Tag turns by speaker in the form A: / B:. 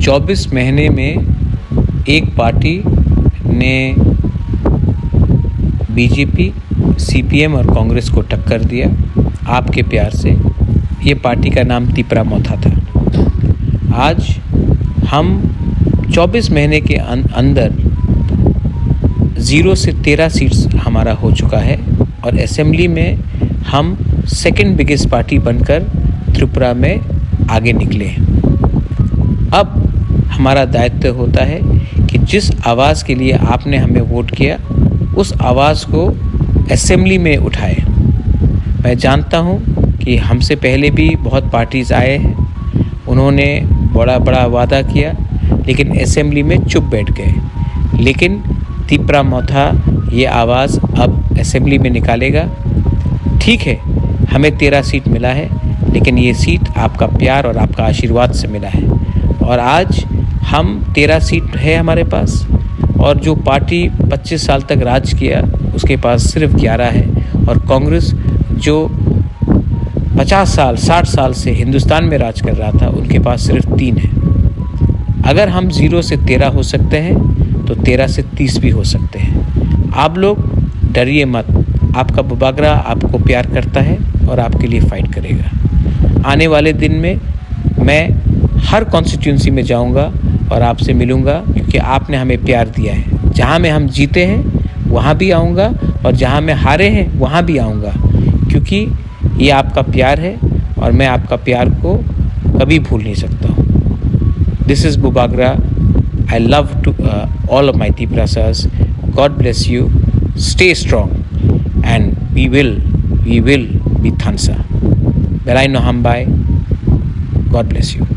A: 24 महीने में एक पार्टी ने बीजेपी, सीपीएम और कांग्रेस को टक्कर दिया आपके प्यार से। ये पार्टी का नाम तीपरा मोथा था। आज हम 24 महीने के अंदर 0 से 13 सीट्स हमारा हो चुका है और असेंबली में हम सेकंड बिगेस्ट पार्टी बनकर त्रिपुरा में आगे निकले हैं। अब हमारा दायित्व होता है कि जिस आवाज़ के लिए आपने हमें वोट किया उस आवाज़ को असेंबली में उठाए। मैं जानता हूं कि हमसे पहले भी बहुत पार्टीज़ आए हैं, उन्होंने बड़ा बड़ा वादा किया लेकिन असेंबली में चुप बैठ गए। लेकिन तीपरा मोथा ये आवाज़ अब असेंबली में निकालेगा। ठीक है, हमें 13 सीट मिला है लेकिन ये सीट आपका प्यार और आपका आशीर्वाद से मिला है और आज हम 13 सीट है हमारे पास और जो पार्टी 25 साल तक राज किया उसके पास सिर्फ 11 है और कांग्रेस जो 50 साल 60 साल से हिंदुस्तान में राज कर रहा था उनके पास सिर्फ 3 है। अगर हम 0 से 13 हो सकते हैं तो 13 से 30 भी हो सकते हैं। आप लोग डरिए मत, आपका बुबागरा आपको प्यार करता है और आपके लिए फ़ाइट करेगा। आने वाले दिन में मैं हर कॉन्स्टिट्यूंसी में जाऊंगा और आपसे मिलूंगा क्योंकि आपने हमें प्यार दिया है। जहां में हम जीते हैं वहां भी आऊंगा और जहां में हारे हैं वहां भी आऊंगा क्योंकि ये आपका प्यार है और मैं आपका प्यार को कभी भूल नहीं सकता हूँ। This is Bubagra. I love to all of my Tiprasas. God bless you. Stay strong and we will be Thansa. Belai no Hambai. God bless you.